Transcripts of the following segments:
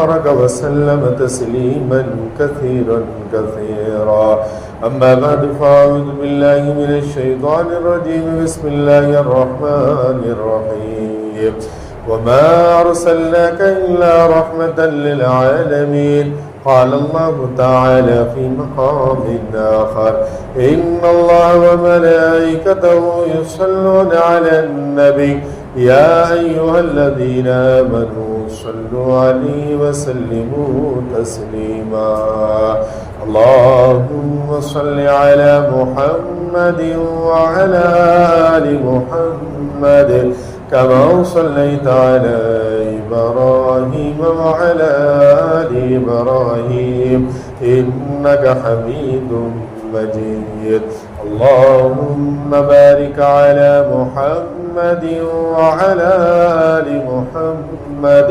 بارك وسلم تسليما كثيرا كثيرا. أما بعد فأعوذ بالله من الشيطان الرجيم. بسم الله الرحمن الرحيم. وما أرسلناك إلا رحمة للعالمين. قال الله تعالى في مقام آخر: إن الله وملائكته يصلون على النبي يا أيها الذين آمنوا صلوا عليه وسلموا تسليما. اللهم صل على محمد وعلى آل محمد كما صليت على إبراهيم وعلى آل إبراهيم إنك حميد مجيد. اللهم بارك على محمد وعلى آل محمد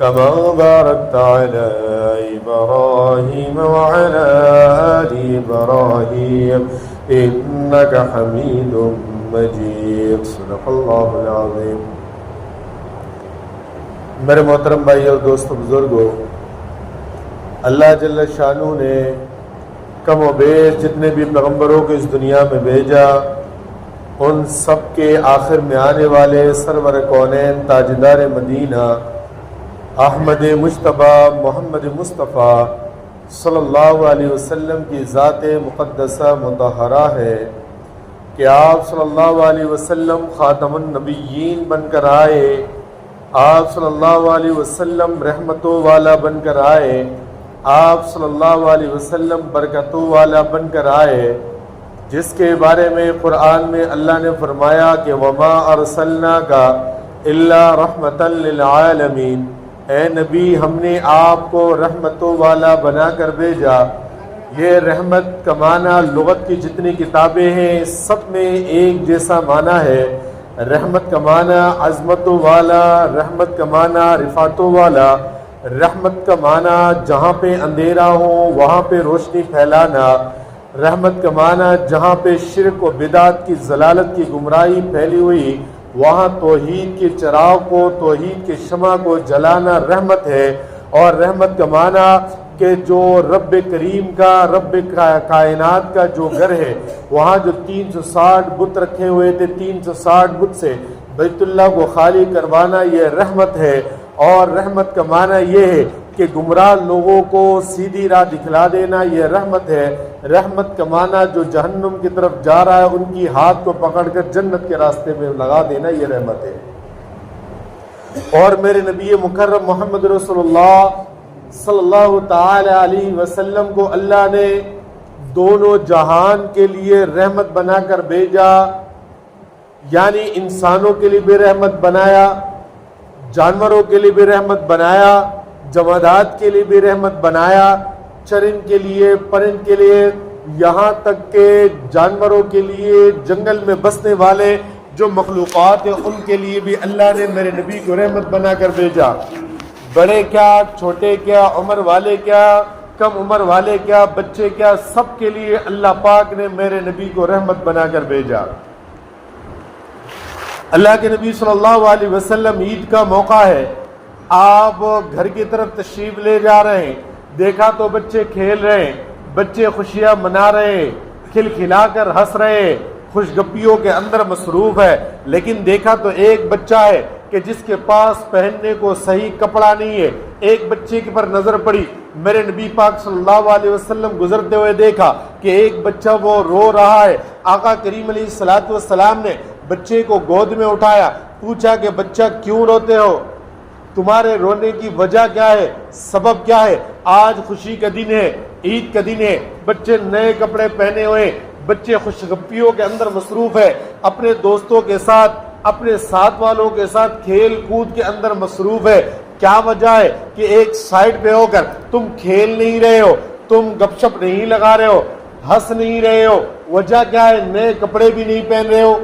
كما باركت على إبراهيم وعلى آل إبراهيم إنك حميد مجيد. صدق اللہ العظیم. میرے محترم بھائی اور دوستو بزرگوں، اللہ جل شانہ نے کم و بیش جتنے بھی پیغمبروں کو اس دنیا میں بھیجا، ان سب کے آخر میں آنے والے سرور کونین تاجدار مدینہ احمد مجتبیٰ محمد مصطفیٰ صلی اللہ علیہ وسلم کی ذات مقدسہ مطہرہ ہے کہ آپ صلی اللہ علیہ وسلم خاتم النبیین بن کر آئے، آپ صلی اللہ علیہ وسلم رحمتوں والا بن کر آئے، آپ صلی اللہ علیہ وسلم برکتوں والا بن کر آئے، جس کے بارے میں قرآن میں اللہ نے فرمایا کہ وما ارسلناک الا رحمتا للعالمین. اے نبی، ہم نے آپ کو رحمتوں والا بنا کر بھیجا. یہ رحمت کا معنی لغت کی جتنی کتابیں ہیں سب میں ایک جیسا معنی ہے. رحمت کا معنی عظمتوں والا، رحمت کا معنی رفعتوں والا، رحمت کا معنی جہاں پہ اندھیرا ہو وہاں پہ روشنی پھیلانا، رحمت کا معنی جہاں پہ شرک و بدعت کی ضلالت کی گمراہی پھیلی ہوئی وہاں توحید کے چراغ کو، توحید کے شمع کو جلانا رحمت ہے. اور رحمت کا معنی کہ جو رب کریم کا، رب کائنات کا جو گھر ہے، وہاں جو 360 بت رکھے ہوئے تھے، 360 بت سے بیت اللہ کو خالی کروانا یہ رحمت ہے. اور رحمت کا معنی یہ ہے کہ گمراہ لوگوں کو سیدھی راہ دکھلا دینا یہ رحمت ہے. رحمت کا معنی جو جہنم کی طرف جا رہا ہے ان کی ہاتھ کو پکڑ کر جنت کے راستے میں لگا دینا یہ رحمت ہے. اور میرے نبی مکرم محمد رسول اللہ صلی اللہ تعالی علیہ وسلم کو اللہ نے دونوں جہان کے لیے رحمت بنا کر بھیجا، یعنی انسانوں کے لیے بھی رحمت بنایا، جانوروں کے لیے بھی رحمت بنایا، جمادات کے لیے بھی رحمت بنایا، چرند کے لیے، پرند کے لیے، یہاں تک کہ جانوروں کے لیے، جنگل میں بسنے والے جو مخلوقات ہیں ان کے لیے بھی اللہ نے میرے نبی کو رحمت بنا کر بھیجا. بڑے کیا، چھوٹے کیا، عمر والے کیا، کم عمر والے کیا، بچے کیا، سب کے لیے اللہ پاک نے میرے نبی کو رحمت بنا کر بھیجا. اللہ کے نبی صلی اللہ علیہ وسلم عید کا موقع ہے، آپ گھر کی طرف تشریف لے جا رہے ہیں، دیکھا تو بچے کھیل رہے ہیں، بچے خوشیاں منا رہے ہیں، کھل کھلا کر ہنس رہے ہیں، خوشگپیوں کے اندر مصروف ہے. لیکن دیکھا تو ایک بچہ ہے کہ جس کے پاس پہننے کو صحیح کپڑا نہیں ہے. ایک بچے کے پر نظر پڑی، میرے نبی پاک صلی اللہ علیہ وسلم گزرتے ہوئے دیکھا کہ ایک بچہ وہ رو رہا ہے. آقا کریم علیہ الصلوۃ والسلام نے بچے کو گود میں اٹھایا، پوچھا کہ بچہ کیوں روتے ہو، تمہارے رونے کی وجہ کیا ہے، سبب کیا ہے؟ آج خوشی کا دن ہے، عید کا دن ہے، بچے نئے کپڑے پہنے ہوئے، بچے خوشگپیوں کے اندر مصروف ہے، اپنے دوستوں کے ساتھ، اپنے ساتھ والوں کے ساتھ کھیل کود کے اندر مصروف ہے. کیا وجہ ہے کہ ایک سائڈ پہ ہو کر تم کھیل نہیں رہے ہو، تم گپ شپ نہیں لگا رہے ہو، ہنس نہیں رہے ہو؟ وجہ کیا ہے؟ نئے کپڑے بھی نہیں پہن رہے ہو.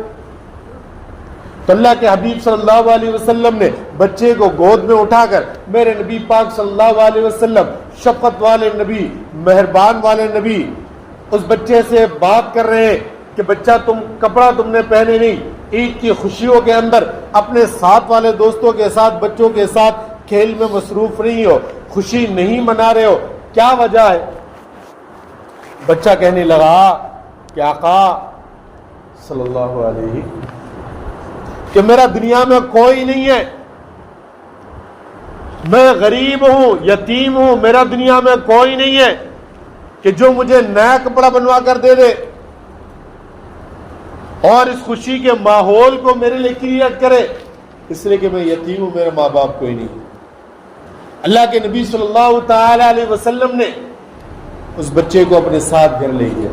تو اللہ کے حبیب صلی اللہ علیہ وسلم نے بچے کو گود میں اٹھا کر میرے نبی پاک صلی اللہ علیہ وسلم، شفقت والے نبی، مہربان والے نبی، اس بچے سے بات کر رہے ہیں کہ بچہ کپڑا تم نے پہنے نہیں، عید کی خوشیوں کے اندر اپنے ساتھ والے دوستوں کے ساتھ، بچوں کے ساتھ کھیل میں مصروف نہیں ہو, خوشی نہیں منا رہے ہو, کیا وجہ ہے؟ بچہ کہنے لگا کہ آقا صلی اللہ علیہ کہ میرا دنیا میں کوئی نہیں ہے, میں غریب ہوں, یتیم ہوں, میرا دنیا میں کوئی نہیں ہے کہ جو مجھے نیا کپڑا بنوا کر دے دے اور اس خوشی کے ماحول کو میرے لیے کریٹ کرے, اس لیے کہ میں یتیم ہوں, میرے ماں باپ کوئی نہیں. اللہ کے نبی صلی اللہ تعالی علیہ وسلم نے اس بچے کو اپنے ساتھ گھر لے گیا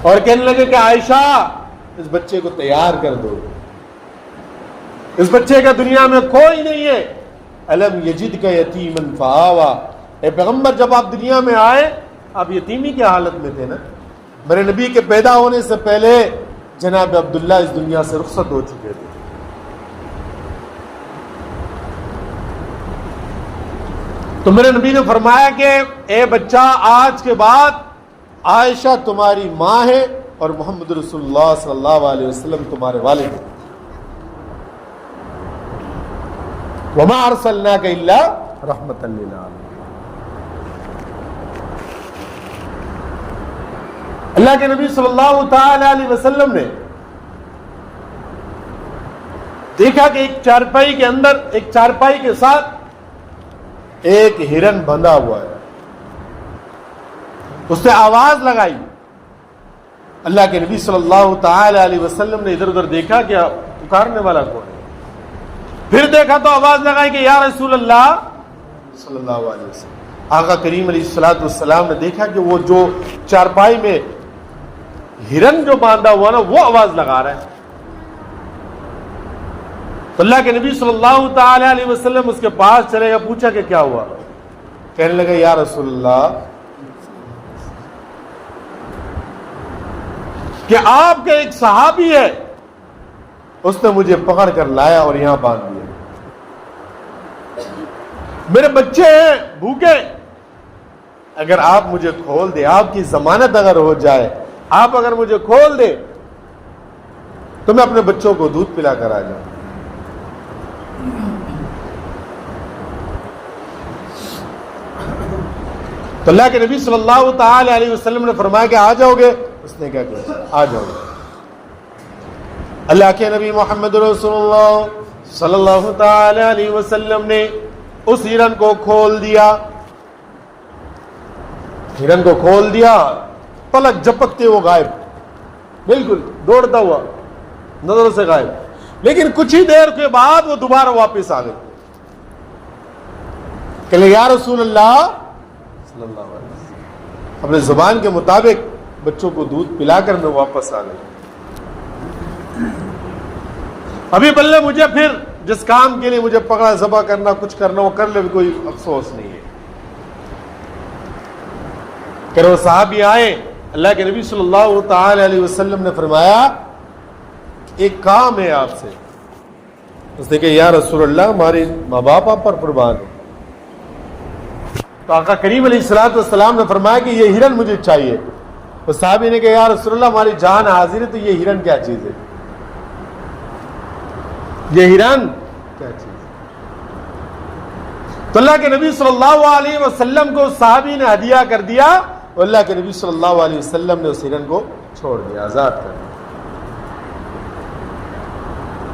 اور کہنے لگے کہ عائشہ اس بچے کو تیار کر دو, اس بچے کا دنیا میں کوئی نہیں ہے. الم یجدک یتیما فآوی, اے پیغمبر جب آپ دنیا میں آئے آپ یتیمی کی حالت میں تھے نا, میرے نبی کے پیدا ہونے سے پہلے جناب عبداللہ اس دنیا سے رخصت ہو چکے تھے. تو میرے نبی نے فرمایا کہ اے بچہ آج کے بعد عائشہ تمہاری ماں ہے اور محمد رسول اللہ صلی اللہ علیہ وسلم تمہارے والد ہیں. وما ارسلناک الا رحمۃ للعالمین. اللہ کے نبی صلی اللہ تعالی علیہ وسلم نے دیکھا کہ ایک چارپائی کے اندر, ایک چارپائی کے ساتھ ایک ہرن بندھا ہوا ہے. اس نے آواز لگائی. اللہ کے نبی صلی اللہ تعالی علیہ وسلم نے ادھر ادھر دیکھا کہ پکارنے والا کون ہے. پھر دیکھا تو آواز لگائی کہ یا رسول اللہ صلی اللہ علیہ وسلم. آقا کریم علیہ الصلوۃ والسلام نے دیکھا کہ وہ جو چارپائی میں ہرن جو باندھا ہوا نا وہ آواز لگا رہا ہے. تو اللہ کے نبی صلی اللہ تعالی علیہ وسلم اس کے پاس چلے گا, پوچھا کہ کیا ہوا. کہنے لگا یا رسول اللہ کہ آپ کا ایک صحابی ہے, اس نے مجھے پکڑ کر لایا اور یہاں باندھ دیا. میرے بچے ہیں بھوکے, اگر آپ مجھے کھول دے, آپ کی ضمانت اگر ہو جائے, آپ اگر مجھے کھول دے تو میں اپنے بچوں کو دودھ پلا کر آ جاؤں. تو اللہ کے نبی صلی اللہ تعالی علیہ وسلم نے فرمایا کہ آ جاؤ گے. اس نے کیا کہا, آ جاؤ گے. اللہ کے نبی محمد رسول اللہ صلی اللہ تعالی علیہ وسلم نے اس ہرن کو کھول دیا. ہرن کو کھول دیا, پلک جھپکتے وہ غائب, بالکل دوڑتا ہوا نظروں سے غائب. لیکن کچھ ہی دیر کے بعد وہ دوبارہ واپس آ گئے. کہ یا رسول اللہ صلی اللہ علیہ وسلم, اپنے زبان کے مطابق بچوں کو دودھ پلا کر میں واپس آ گئی. ابھی بلے مجھے پھر جس کام کے لیے مجھے پکڑا ذبح کرنا کچھ کرنا وہ کر لے, کوئی افسوس نہیں ہے. کہ وہ صحابی آئے, اللہ کے نبی صلی اللہ تعالی علیہ وسلم نے فرمایا ایک کام ہے آپ سے. اس نے کہا یا رسول اللہ ہمارے ماں باپ آپ پر قربان ہیں. تو آقا کریم علیہ الصلوۃ والسلام نے فرمایا کہ یہ ہرن مجھے چاہیے. وہ صحابی نے کہا یا رسول اللہ ہماری جان حاضر ہے, تو یہ ہرن کیا چیز ہے, یہ ہرن کیا چیز ہے. تو اللہ کے نبی صلی اللہ علیہ وسلم کو صحابی نے ہدیہ کر دیا, اور اللہ کے نبی صلی اللہ علیہ وسلم نے اس ہرن کو چھوڑ دیا, آزاد کر دیا.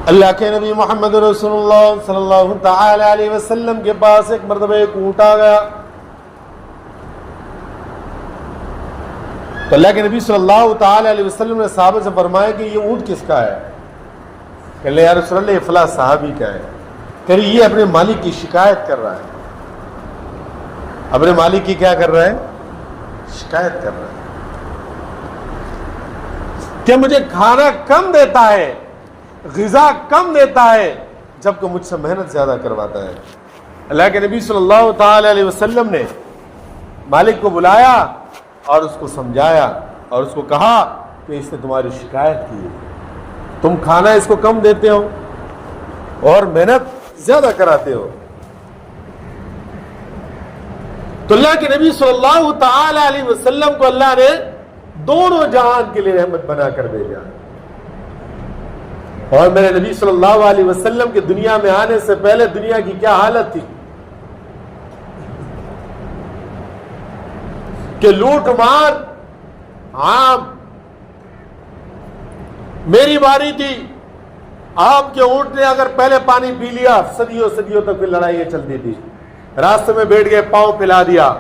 اللہ کے نبی محمد رسول اللہ صلی اللہ تعالی علیہ وسلم کے پاس ایک مرتبہ ایک اونٹ آ گیا. تو اللہ کے نبی صلی اللہ تعالی علیہ وسلم نے صحابہ سے فرمایا کہ یہ اونٹ کس کا ہے. کہ یا رسول اللہ یہ فلاں صحابی کا ہے. کہ یہ اپنے مالک کی شکایت کر رہا ہے, اپنے مالک کی کیا کر رہا ہے, شکایت کر رہا ہے کہ مجھے کھانا کم دیتا ہے, غذا کم دیتا ہے, جبکہ مجھ سے محنت زیادہ کرواتا ہے. اللہ کے نبی صلی اللہ تعالی علیہ وسلم نے مالک کو بلایا اور اس کو سمجھایا اور اس کو کہا کہ اس نے تمہاری شکایت کی ہے, تم کھانا اس کو کم دیتے ہو اور محنت زیادہ کراتے ہو. تو اللہ کے نبی صلی اللہ تعالی علیہ وسلم کو اللہ نے دونوں جہان کے لیے رحمت بنا کر بھیجا. اور میرے نبی صلی اللہ علیہ وسلم کے دنیا میں آنے سے پہلے دنیا کی کیا حالت تھی کہ لوٹ مار عام. میری باری تھی، آپ کے اونٹ نے اگر پہلے پانی پی لیا صدیوں صدیوں تک پھر لڑائیاں چلتی تھی. راستے میں بیٹھ گئے، پاؤں پھیلا دیا،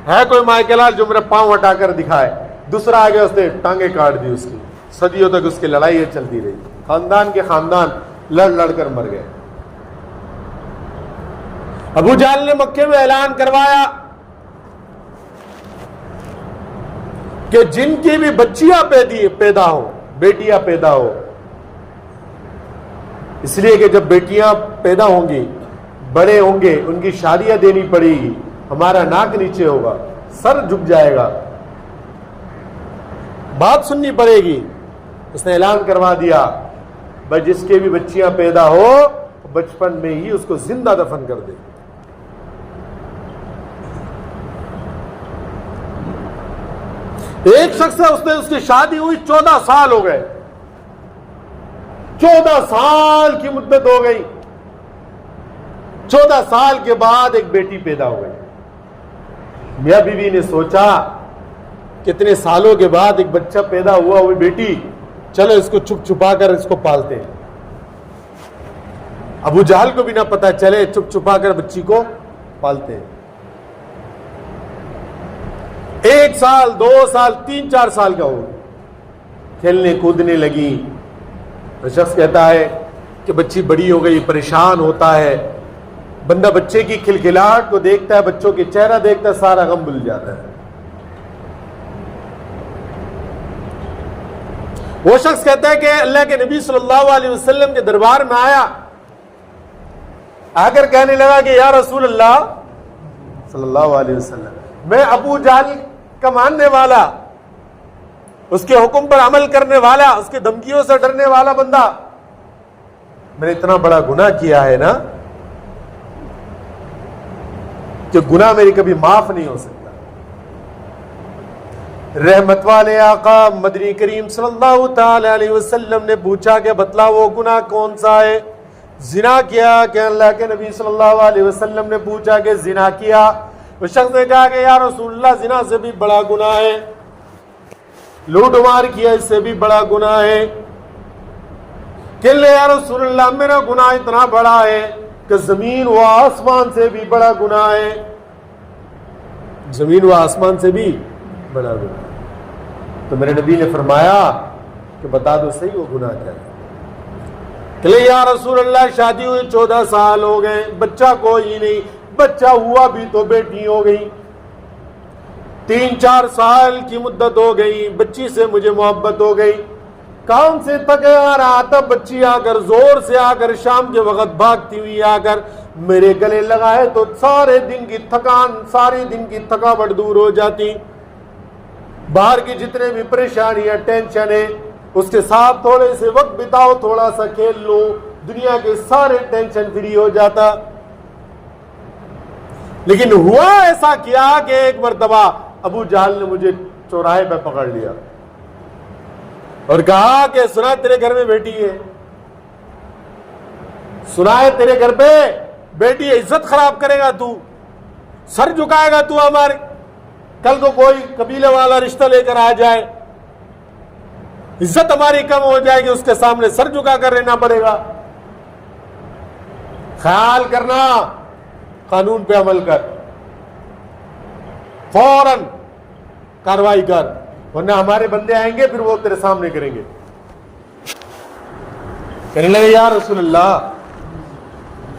ہے کوئی مائیکل جو میرا پاؤں ہٹا کر دکھائے، دوسرا آگے اس نے ٹانگیں کاٹ دی اس کی. صدیوں تک اس کی لڑائیاں چلتی رہی، خاندان کے خاندان لڑ لڑ کر مر گئے. ابو جہل نے مکے میں اعلان کروایا کہ جن کی بھی بچیاں پیدا ہو، بیٹیاں پیدا ہو، اس لیے کہ جب بیٹیاں پیدا ہوں گی، بڑے ہوں گے، ان کی شادیاں دینی پڑے گی، ہمارا ناک نیچے ہوگا، سر جھک جائے گا، بات سننی پڑے گی. اس نے اعلان کروا دیا بھائی جس کے بھی بچیاں پیدا ہو بچپن میں ہی اس کو زندہ دفن کر دے. ایک شخص ہے، اس کی شادی ہوئی 14 سال ہو گئے، 14 سال کی مدت ہو گئی. 14 سال کے بعد ایک بیٹی پیدا ہو گئی. میاں بیوی نے سوچا کتنے سالوں کے بعد ایک بچہ پیدا ہوا ہوئی بیٹی، چلو اس کو چھپ چھپا کر اس کو پالتے ہیں. ابو جہل کو بھی نہ پتا چلے، چھپ چھپا کر بچی کو پالتے ہیں. 1 سال 2 سال 3 4 سال کا ہو، کھیلنے کودنے لگی. شخص کہتا ہے کہ بچی بڑی ہو گئی، پریشان ہوتا ہے. بندہ بچے کی کھلکھلاہٹ کو دیکھتا ہے، بچوں کے چہرہ دیکھتا ہے، سارا غم بھول جاتا ہے. وہ شخص کہتا ہے کہ اللہ کے نبی صلی اللہ علیہ وسلم کے دربار میں آیا، آ کر کہنے لگا کہ یا رسول اللہ صلی اللہ علیہ وسلم، میں ابو جہل کا ماننے والا، اس کے حکم پر عمل کرنے والا، اس کے دھمکیوں سے ڈرنے والا بندہ، میں نے اتنا بڑا گناہ کیا ہے نا کہ گناہ میری کبھی معاف نہیں ہو سکتا. رحمت والے آقا مدنی کریم صلی اللہ تعالی علیہ وسلم نے پوچھا کہ بتلا وہ گناہ کون سا ہے؟ زنا کیا؟ کہ اللہ کے نبی صلی اللہ علیہ وسلم نے پوچھا کہ زنا کیا؟ اس شخص نے کہا کہ یا رسول اللہ زنا سے بھی بڑا گناہ ہے، لوٹ مار کیا اس سے بھی بڑا گناہ ہے. کہ لے یا رسول اللہ میرا گناہ اتنا بڑا ہے کہ زمین و آسمان سے بھی بڑا گناہ ہے. زمین و آسمان سے بھی بڑا گناہ. تو میرے نبی نے فرمایا کہ بتا دو صحیح وہ گناہ کیا ہے. کہ لے یا رسول اللہ شادی ہوئی 14 سال ہو گئے، بچہ کوئی نہیں، بچہ ہوا بھی تو بیٹی ہو گئی. 3 4 سال کی مدت ہو گئی، بچی سے مجھے محبت ہو گئی. کام سے تھکے آ رہا تھا، بچی آ کر زور سے آ کر شام کے وقت بھاگتی ہوئی آ کر میرے گلے لگائے تو سارے دن کی تھکان، سارے دن کی تھکاوٹ دور ہو جاتی. باہر کی جتنے بھی پریشانیاں ٹینشن ہے اس کے ساتھ تھوڑے سے وقت بتاؤ، تھوڑا سا کھیل لو، دنیا کے سارے ٹینشن فری ہو جاتا. لیکن ہوا ایسا کیا کہ ایک مرتبہ ابو جہل نے مجھے چوراہے پہ پکڑ لیا اور کہا کہ سنا تیرے گھر میں بیٹی ہے، سنا ہے تیرے گھر پہ بیٹی ہے، عزت خراب کرے گا تو، سر جھکائے گا تو ہمارے، کل کو کوئی قبیلے والا رشتہ لے کر آ جائے، عزت ہماری کم ہو جائے گی، اس کے سامنے سر جھکا کر رہنا پڑے گا. خیال کرنا، قانون پہ عمل کر، فوراً کاروائی کر، ورنہ ہمارے بندے آئیں گے پھر وہ تیرے سامنے کریں گے. کہنے لگے یا رسول اللہ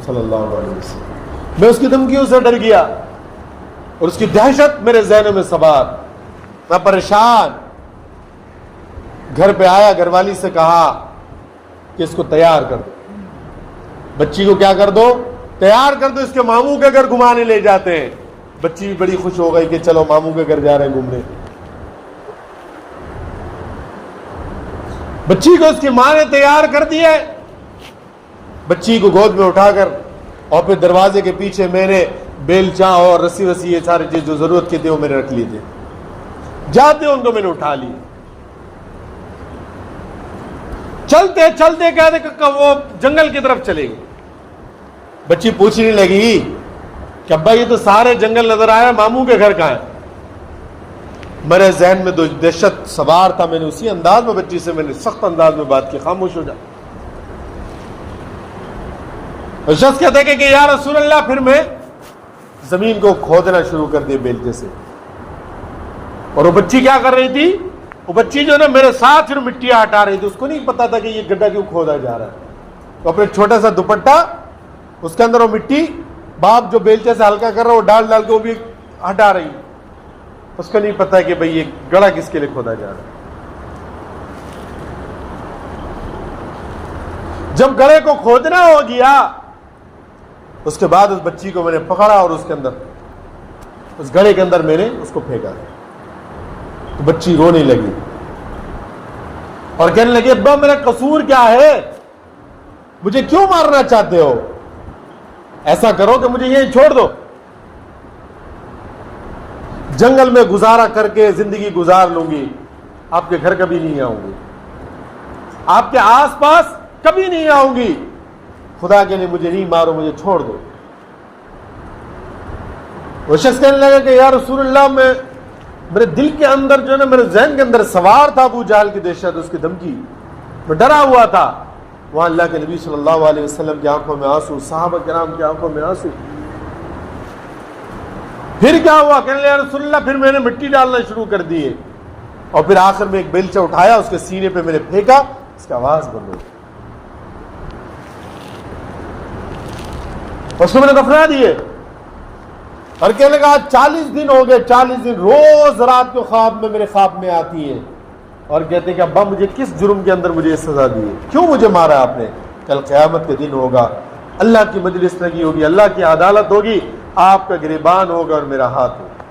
صلی اللہ علیہ وسلم. میں اس کی دھمکیوں سے ڈر گیا اور اس کی دہشت میرے ذہن میں سوار، میں پریشان. گھر پہ آیا، گھر والی سے کہا کہ اس کو تیار کر دو، بچی کو کیا کر دو؟ تیار کر دو. اس کے ماموں کے گھر گھمانے لے جاتے ہیں. بچی بھی بڑی خوش ہو گئی کہ چلو ماموں کے گھر جا رہے ہیں گھومنے. بچی کو اس کی ماں نے تیار کر دیا. بچی کو گود میں اٹھا کر اور پھر دروازے کے پیچھے میں نے بیلچا اور رسی وسی یہ ساری چیز جو ضرورت کے تھے وہ میں نے رکھ لی تھے. جاتے ان کو میں نے اٹھا لی. چلتے چلتے کہتے کہ وہ جنگل کی طرف چلے گئے. بچی پوچھنے لگی کہ ابا یہ تو سارے جنگل نظر آیا, ماموں کے گھر کہاں ہے؟ میرے ذہن میں دہشت سوار تھا. میں نے اسی انداز میں بچی سے میں نے سخت انداز میں بات کی, خاموش ہو جا. شخص کہتے کہ یا رسول اللہ, پھر میں زمین کو کھودنا شروع کر دیا بیلچے سے. اور وہ بچی کیا کر رہی تھی؟ وہ بچی جو نا میرے ساتھ پھر مٹیاں ہٹا رہی تھی. اس کو نہیں پتا تھا کہ یہ گڈھا کیوں کھودا جا رہا ہے. تو اپنے چھوٹا سا دوپٹہ, اس کے اندر وہ مٹی باپ جو بیلچے سے ہلکا کر رہا ہے وہ ڈال ڈال کے وہ بھی ہٹا رہی. اس کو نہیں پتا کہ بھئی یہ گڑھا کس کے لیے کھودا جا رہا ہے. جب گڑھے کو کھودنا ہو گیا, اس کے بعد اس بچی کو میں نے پکڑا اور اس کے اندر, اس گڑھے کے اندر میں نے اس کو پھینکا. تو بچی رونے لگی اور کہنے لگی ابا میرا قصور کیا ہے, مجھے کیوں مارنا چاہتے ہو؟ ایسا کرو کہ مجھے یہیں چھوڑ دو, جنگل میں گزارا کر کے زندگی گزار لوں گی, آپ کے گھر کبھی نہیں آؤں گی, آپ کے آس پاس کبھی نہیں آؤں گی, خدا کے لیے مجھے نہیں مارو, مجھے چھوڑ دو. وہ شخص کہنے لگا کہ یا رسول اللہ, میرے دل کے اندر جو ہے نا, میرے ذہن کے اندر سوار تھا ابو جہل کی دہشت, اس کی دھمکی, میں ڈرا ہوا تھا. وہاں اللہ کے نبی صلی اللہ علیہ وسلم کی آنکھوں میں آنسو, صحابہ کرام کی آنکھوں میں آنسو. پھر کیا ہوا؟ کہنے لگا رسول اللہ, پھر میں نے مٹی ڈالنا شروع کر دیے, اور پھر آخر میں ایک بیلچہ اٹھایا, اس کے سینے پہ میں نے پھینکا, اس کی آواز بند ہو گئی, اس کو میں نے دفنا دیے. اور کہنے لگا 40 دن ہو گئے, 40 دن روز رات کو خواب میں میرے خواب میں آتی ہے اور کہتے کہ ابا مجھے کس جرم کے اندر مجھے سزا دی ہے, کیوں مجھے مارا آپ نے؟ کل قیامت کے دن ہوگا, اللہ کی مجلس لگی ہوگی, اللہ کی عدالت ہوگی, آپ کا گریبان ہوگا اور میرا ہاتھ ہوگا.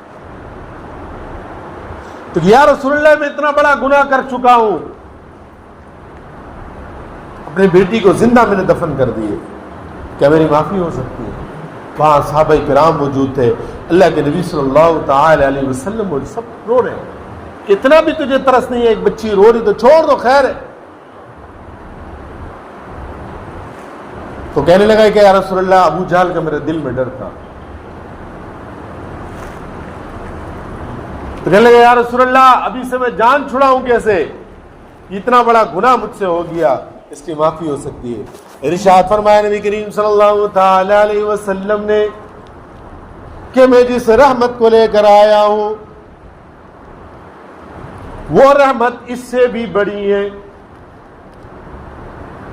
تو یا رسول اللہ, میں اتنا بڑا گناہ کر چکا ہوں, اپنی بیٹی کو زندہ میں نے دفن کر دیے, کیا میری معافی ہو سکتی ہے؟ وہاں صحابہ کرام موجود تھے, اللہ کے نبی صلی اللہ تعالی علیہ وسلم, وہ سب رو رہے ہیں. اتنا بھی تجھے ترس نہیں ہے, ایک بچی رو رہی تو چھوڑ دو, خیر ہے. تو کہنے لگا کہ یا رسول اللہ, ابو جہل کا میرے دل میں ڈر تھا. تو کہنے لگا یا رسول اللہ, ابھی سے میں جان چھڑاؤں کیسے؟ اتنا بڑا گناہ مجھ سے ہو گیا, اس کی معافی ہو سکتی ہے. ارشاد فرمایا نبی کریم صلی اللہ تعالی علیہ وسلم نے کہ میں جس رحمت کو لے کر آیا ہوں وہ رحمت اس سے بھی بڑی ہے.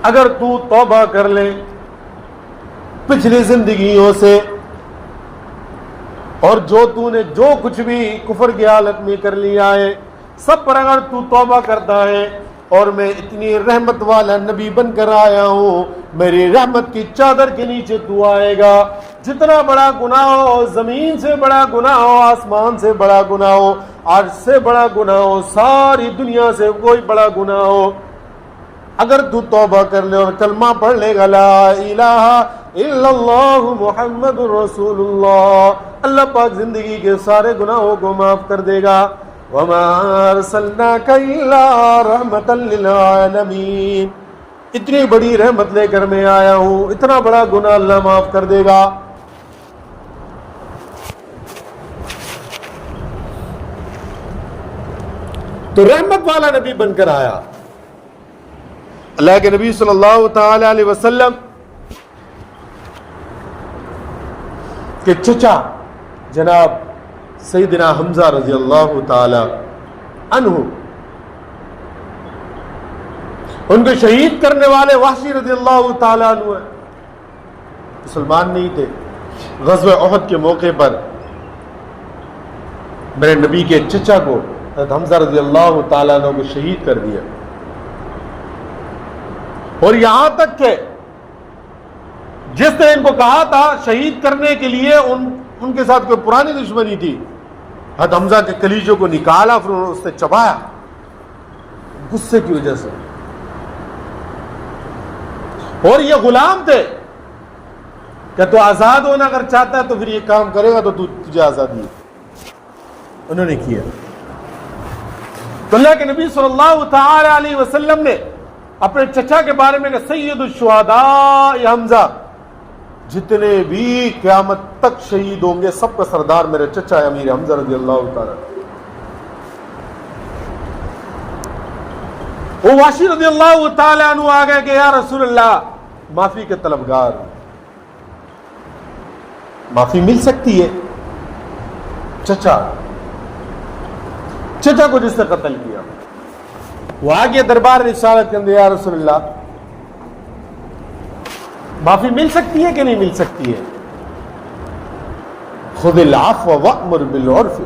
اگر تو توبہ کر لے پچھلی زندگیوں سے, اور جو تو نے جو کچھ بھی کفر کی حالت میں کر لیا ہے سب پر اگر تو توبہ کرتا ہے, اور میں اتنی رحمت والا نبی بن کر آیا ہوں, میری رحمت کی چادر کے نیچے تو آئے گا, جتنا بڑا گناہ ہو, زمین سے بڑا گناہ ہو, آسمان سے بڑا گناہ ہو, عرش سے بڑا گناہ ہو, ساری دنیا سے کوئی بڑا گناہ ہو, اگر تو توبہ کر لے اور کلمہ پڑھ لے گا لا الہ الا اللہ محمد رسول اللہ, اللہ پاک زندگی کے سارے گناہوں کو معاف کر دے گا. وما ارسلناک الا رحمتا للعالمین, اتنی بڑی رحمت لے کر میں آیا ہوں, اتنا بڑا گناہ اللہ معاف کر دے گا. تو رحمت والا نبی بن کر آیا. اللہ کے نبی صلی اللہ تعالی علیہ وسلم کے چچا جناب سیدنا حمزہ رضی اللہ تعالی عنہ, ان کو شہید کرنے والے وحشی رضی اللہ تعالی عنہ ہیں, مسلمان نہیں تھے. غزوہ احد کے موقع پر میرے نبی کے چچا کو حضرت حمزہ رضی اللہ تعالی عنہ کو شہید کر دیا, اور یہاں تک کہ جس نے ان کو کہا تھا شہید کرنے کے لیے ان کے ساتھ کوئی پرانی دشمنی تھی, حضرت حمزہ کے کلیجوں کو نکالا, پھر اس نے چبایا غصے کی وجہ سے. اور یہ غلام تھے کہ تو آزاد ہونا اگر چاہتا ہے تو پھر یہ کام کرے گا تو تجھے آزادی ہے. انہوں نے کیا. تو اللہ کے نبی صلی اللہ تعالی علیہ وسلم نے اپنے چچا کے بارے میں کہ سید الشہداء حمزہ، جتنے بھی قیامت تک شہید ہوں گے سب کا سردار میرے چچا امیر حمزہ رضی اللہ تعالیٰ۔ وہ واشی رضی اللہ تعالیٰ عنہ آ گئے کہ یا رسول اللہ معافی کے طلبگار، معافی مل سکتی ہے؟ چچا کو جس نے قتل کیا وہ آگے دربار رسالت کے اندر، یا رسول اللہ معافی مل سکتی ہے کہ نہیں مل سکتی ہے؟ خذ العفو وامر بالعرف،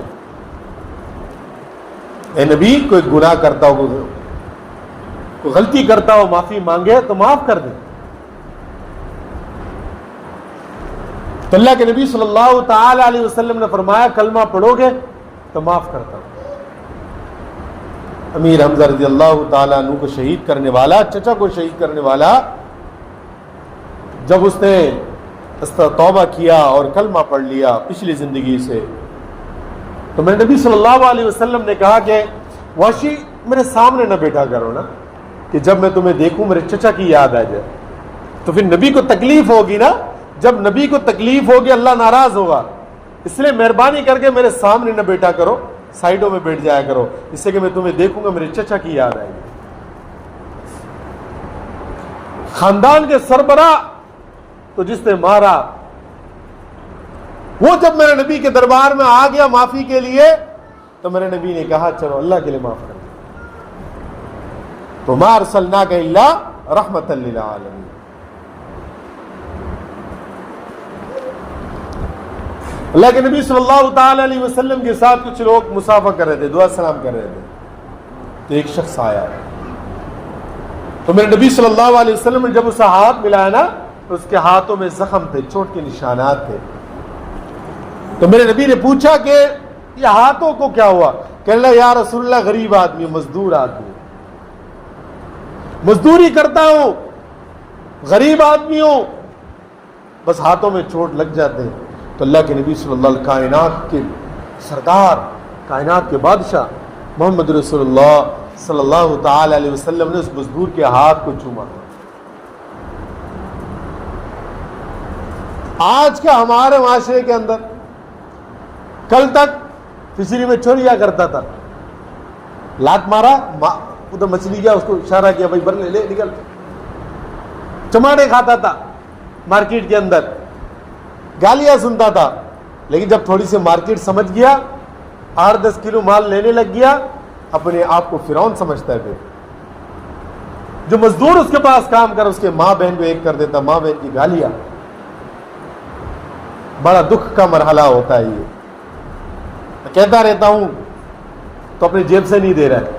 اے نبی کوئی گناہ کرتا ہو، کوئی غلطی کرتا ہو، معافی مانگے تو معاف کر دے۔ تو اللہ کے نبی صلی اللہ تعالی علیہ وسلم نے فرمایا کلمہ پڑھو گے تو معاف کرتا ہوں۔ امیر حمزہ رضی اللہ تعالیٰ عنہ کو شہید کرنے والا، چچا کو شہید کرنے والا، جب اس نے توبہ کیا اور کلمہ پڑھ لیا پچھلی زندگی سے، تو میں نبی صلی اللہ علیہ وسلم نے کہا کہ واشی میرے سامنے نہ بیٹھا کرو نا، کہ جب میں تمہیں دیکھوں میرے چچا کی یاد آ جائے، تو پھر نبی کو تکلیف ہوگی نا، جب نبی کو تکلیف ہوگی اللہ ناراض ہوگا، اس لیے مہربانی کر کے میرے سامنے نہ بیٹھا کرو، سائیڈوں میں بیٹھ جایا کرو، اس سے کہ میں تمہیں دیکھوں گا میرے چچا کی یاد آئے گی۔ خاندان کے سربراہ تو جس نے مارا وہ جب میرے نبی کے دربار میں آ گیا معافی کے لیے، تو میرے نبی نے کہا چلو اللہ کے لیے معاف کر دو، تو ما ارسلناک الا رحمۃ للعالمین۔ اللہ کے نبی صلی اللہ تعالی علیہ وسلم کے ساتھ کچھ لوگ مصافحہ کر رہے تھے، دعا سلام کر رہے تھے، تو ایک شخص آیا، تو میرے نبی صلی اللہ علیہ وسلم نے جب اسے ہاتھ ملایا نا، تو اس کے ہاتھوں میں زخم تھے، چوٹ کے نشانات تھے، تو میرے نبی نے پوچھا کہ یہ ہاتھوں کو کیا ہوا؟ کہنے لگا یا رسول اللہ غریب آدمی ہوں، مزدور آدمی ہوں، مزدوری کرتا ہوں، غریب آدمی ہوں، بس ہاتھوں میں چوٹ لگ جاتے ہیں۔ تو اللہ کے نبی صلی اللہ علیہ وسلم، کائنات کے سردار، کائنات کے بادشاہ محمد رسول اللہ صلی اللہ تعالی علیہ وسلم نے اس مزدور کے ہاتھ کو چوما۔ آج کا ہمارے معاشرے کے اندر، کل تک فشری میں چوری کیا کرتا تھا، لات مارا، ادھر مچھلی گیا، اس کو اشارہ کیا بھائی بر لے لے نکل، چماڑے کھاتا تھا مارکیٹ کے اندر، گالیاں سنتا تھا، لیکن جب تھوڑی سی مارکیٹ سمجھ گیا، 8-10 کلو مال لینے لگ گیا، اپنے آپ کو فرعون سمجھتا ہے۔ پھر جو مزدور اس کے پاس کام کر، اس کے ماں بہن کو ایک کر دیتا، ماں بہن کی گالیاں، بڑا دکھ کا مرحلہ ہوتا ہے یہ۔ میں کہتا رہتا ہوں تو اپنی جیب سے نہیں دے رہا ہے،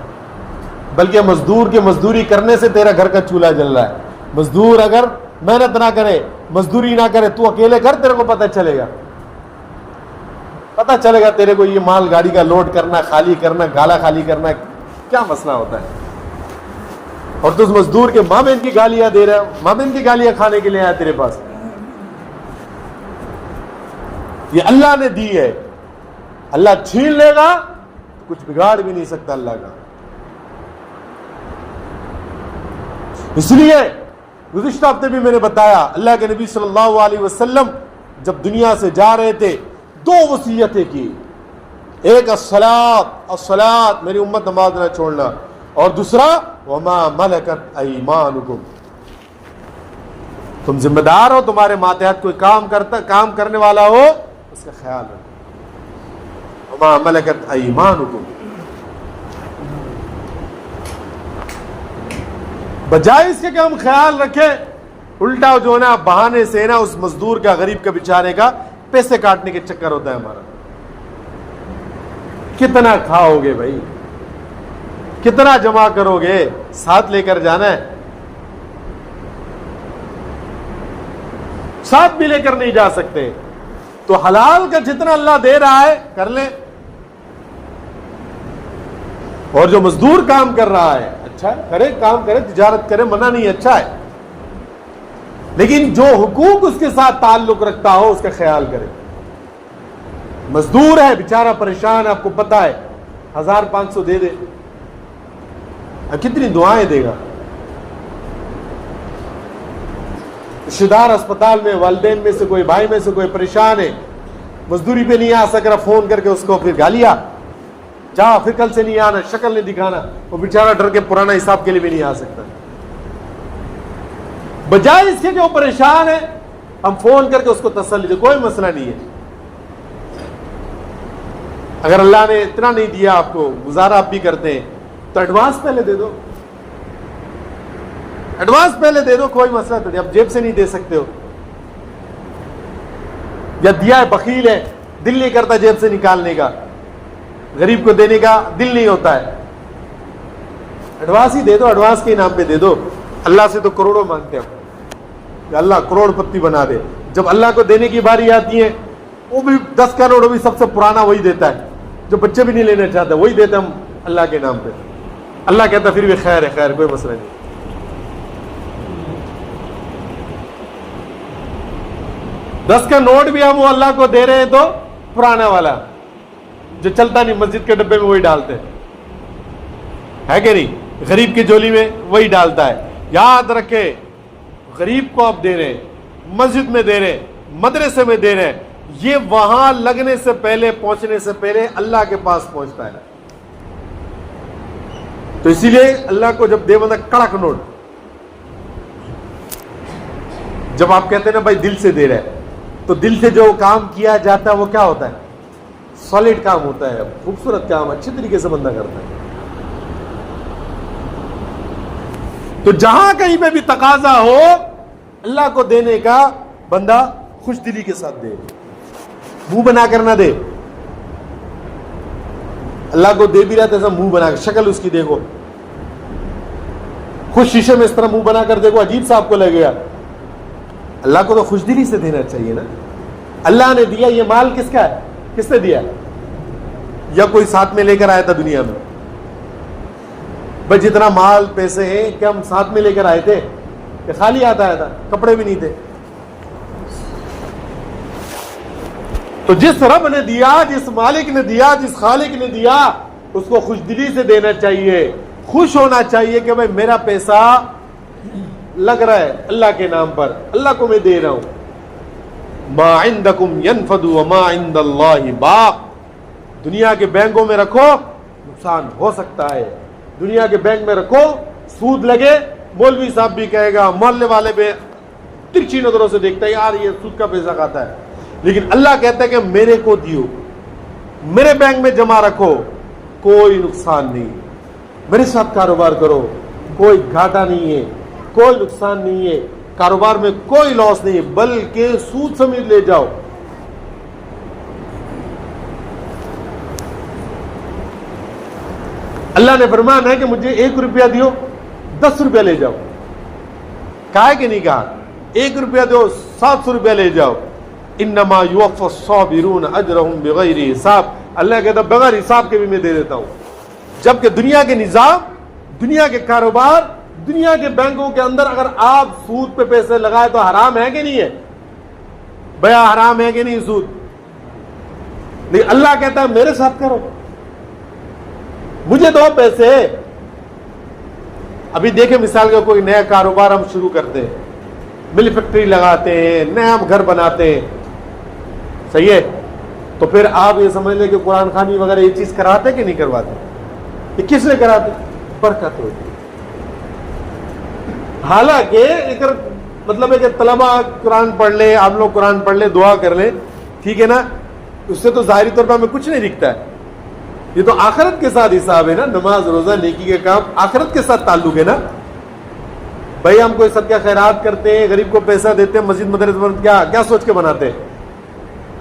بلکہ مزدور کے مزدوری کرنے سے تیرا گھر کا چولہا جل رہا ہے۔ مزدور اگر محنت نہ کرے، مزدوری نہ کرے، تو اکیلے کر، تیرے کو پتہ چلے گا تیرے کو یہ مال گاڑی کا لوڈ کرنا، خالی کرنا، گالا خالی کرنا کیا مسئلہ ہوتا ہے۔ اور تو اس مزدور کے ماں بہن کی گالیاں دے رہا ہے، ماں بہن کی گالیاں کھانے کے لیے آیا تیرے پاس۔ یہ اللہ نے دی ہے، اللہ چھین لے گا تو کچھ بگاڑ بھی نہیں سکتا اللہ کا۔ اس لیے گزشتہ ہفتے بھی میں نے بتایا، اللہ کے نبی صلی اللہ علیہ وسلم جب دنیا سے جا رہے تھے 2 وصیتیں کی، ایک الصلاۃ، میری امت نماز نہ چھوڑنا، اور دوسرا وما ملکت ایمانکم، تم ذمہ دار ہو، تمہارے ماتحت کوئی کام کرنے والا ہو، اس کا خیال رکھو، وما ملکت ایمانکم۔ بجائے اس کے کہ ہم خیال رکھیں، الٹا جو ہے نا بہانے سے نا اس مزدور کا، غریب کا، بیچارے کا پیسے کاٹنے کے چکر ہوتا ہے ہمارا۔ کتنا کھاؤ گے بھائی، کتنا جمع کرو گے، ساتھ لے کر جانا ہے، ساتھ بھی لے کر نہیں جا سکتے، تو حلال کا جتنا اللہ دے رہا ہے کر لیں۔ اور جو مزدور کام کر رہا ہے اچھا کرے، کام کرے، تجارت کرے، منع نہیں، اچھا ہے، لیکن جو حقوق اس کے ساتھ تعلق رکھتا ہو اس کا خیال کرے۔ مزدور ہے بیچارہ پریشان، آپ کو پتا ہے 1500 دے دے، اب کتنی دعائیں دے گا، رشتہ دار اسپتال میں، والدین میں سے کوئی، بھائی میں سے کوئی پریشان ہے، مزدوری پہ نہیں آ سک رہا، فون کر کے اس کو پھر گالیا، جا پھر کل سے نہیں آنا، شکل نہیں دکھانا، وہ بیچارہ ڈر کے پرانا حساب کے لیے بھی نہیں آ سکتا۔ بجائے اس کے کہ وہ پریشان ہے، ہم فون کر کے اس کو تسلی دے، کوئی مسئلہ نہیں ہے، اگر اللہ نے اتنا نہیں دیا آپ کو، گزارا آپ بھی کرتے ہیں تو ایڈوانس پہلے دے دو، ایڈوانس پہلے دے دو، کوئی مسئلہ تو نہیں۔ اب جیب سے نہیں دے سکتے ہو، یا دیا ہے بخیل ہے، دل نہیں کرتا جیب سے نکالنے کا، غریب کو دینے کا دل نہیں ہوتا ہے، ایڈوانس ہی دے دو، ایڈوانس کے نام پہ دے دو۔ اللہ سے تو کروڑوں مانگتے ہیں کہ اللہ کروڑ پتی بنا دے، جب اللہ کو دینے کی باری آتی ہے وہ بھی 10 کروڑ بھی سب سے پرانا وہی دیتا ہے، جو بچے بھی نہیں لینا چاہتے وہی دیتے ہم اللہ کے نام پہ۔ اللہ کہتا پھر بھی خیر ہے، خیر کوئی مسئلہ نہیں۔ 10 کا نوٹ بھی ہم وہ اللہ کو دے رہے ہیں تو پرانا والا جو چلتا نہیں، مسجد کے ڈبے میں وہی ڈالتے ہے کہ نہیں، غریب کی جولی میں وہی ڈالتا ہے۔ یاد رکھے، غریب کو آپ دے رہے ہیں، مسجد میں دے رہے ہیں، مدرسے میں دے رہے ہیں، یہ وہاں لگنے سے پہلے، پہنچنے سے پہلے اللہ کے پاس پہنچتا ہے۔ تو اسی لیے اللہ کو جب دے بندہ کڑک نوٹ، جب آپ کہتے ہیں نا بھائی دل سے دے رہے ہیں، تو دل سے جو کام کیا جاتا ہے وہ کیا ہوتا ہے؟ سالڈ کام ہوتا ہے، خوبصورت کام، اچھے طریقے سے بندہ کرتا ہے۔ تو جہاں کہیں پہ بھی تقاضا ہو اللہ کو دینے کا، بندہ خوش دلی کے ساتھ دے، منہ بنا کر نہ دے۔ اللہ کو دے بھی رہا تو ایسا منہ بنا کر، شکل اس کی دیکھو، خوش شیشے میں اس طرح منہ بنا کر دیکھو، عجیب سا آپ کو لگے گا۔ اللہ کو تو خوش دلی سے دینا چاہیے نا۔ اللہ نے دیا، یہ مال کس کا ہے؟ کس نے دیا؟ یا کوئی ساتھ میں لے کر آیا تھا دنیا میں؟ بھائی جتنا مال پیسے ہیں کیا ہم ساتھ میں لے کر آئے تھے کہ خالی ہاتھ آیا تھا؟ کپڑے بھی نہیں تھے۔ تو جس رب نے دیا، جس مالک نے دیا، جس خالق نے دیا، اس کو خوش دلی سے دینا چاہیے، خوش ہونا چاہیے کہ بھائی میرا پیسہ لگ رہا ہے اللہ کے نام پر، اللہ کو میں دے رہا ہوں۔ ما عندکم ینفد وما عند اللہ باق، دنیا کے بینکوں میں رکھو نقصان ہو سکتا ہے، دنیا کے بینک میں رکھو سود لگے، مولوی صاحب بھی کہے گا، محلے والے بھی ترچھی نظروں سے دیکھتا ہے یار یہ سود کا پیسہ کھاتا ہے، لیکن اللہ کہتا ہے کہ میرے کو دیو، میرے بینک میں جمع رکھو، کوئی نقصان نہیں، میرے ساتھ کاروبار کرو، کوئی گھاٹا نہیں ہے، کوئی نقصان نہیں ہے، کاروبار میں کوئی لاس نہیں ہے، بلکہ سود سمیت لے جاؤ۔ اللہ نے فرمایا ہے کہ مجھے 1 روپیہ دیو 10 روپیہ لے جاؤ، کہا ہے کہ نہیں کہا؟ 1 روپیہ دو 700 روپیہ لے جاؤ۔ انما یوفی الصابرون اجرهم بغیر حساب، اللہ کہتا بغیر حساب کے بھی میں دے دیتا ہوں۔ جبکہ دنیا کے نظام، دنیا کے کاروبار، دنیا کے بینکوں کے اندر اگر آپ سود پہ پیسے لگائے تو حرام ہے کہ نہیں ہے؟ بیا حرام ہے کہ نہیں سود؟ لیکن اللہ کہتا ہے میرے ساتھ کرو، مجھے دو پیسے۔ ابھی دیکھیں مثال کا کوئی نیا کاروبار ہم شروع کرتے ہیں، مل فیکٹری لگاتے ہیں، نیا گھر بناتے ہیں، صحیح ہے، تو پھر آپ یہ سمجھ لیں کہ قرآن خوانی وغیرہ یہ چیز کراتے کہ نہیں کرواتے؟ یہ کس نے کراتے؟ برکت ہوتی ہے۔ حالانکہ ایک مطلب ہے کہ طلبہ قرآن پڑھ لے، آپ لوگ قرآن پڑھ لیں، دعا کر لیں، ٹھیک ہے نا، اس سے تو ظاہری طور پر ہمیں کچھ نہیں دکھتا ہے، یہ تو آخرت کے ساتھ حساب ہے نا، نماز روزہ نیکی کے کام آخرت کے ساتھ تعلق ہے نا۔ بھائی ہم کوئی صدقہ خیرات کرتے ہیں، غریب کو پیسہ دیتے ہیں، مسجد مدرسے کیا سوچ کے بناتے ہیں؟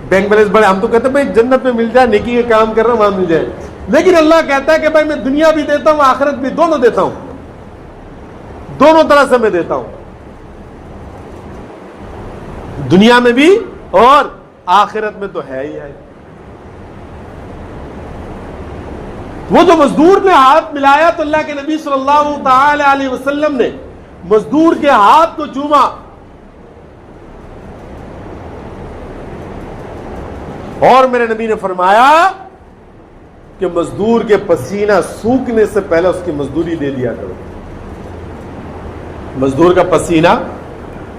بینک بیلنس بڑے، ہم تو کہتے ہیں بھائی جنت میں مل جائے، نیکی کے کام کر رہا ہوں وہاں مل جائے، لیکن اللہ کہتا ہے کہ بھائی میں دنیا بھی دیتا ہوں آخرت بھی، دونوں دیتا ہوں، دونوں طرح سے میں دیتا ہوں، دنیا میں بھی اور آخرت میں تو ہے ہی ہے۔ وہ جو مزدور نے ہاتھ ملایا تو اللہ کے نبی صلی اللہ تعالی علیہ وسلم نے مزدور کے ہاتھ کو چوما، اور میرے نبی نے فرمایا کہ مزدور کے پسینہ سوکھنے سے پہلے اس کی مزدوری دے دیا کرو۔ مزدور کا پسینہ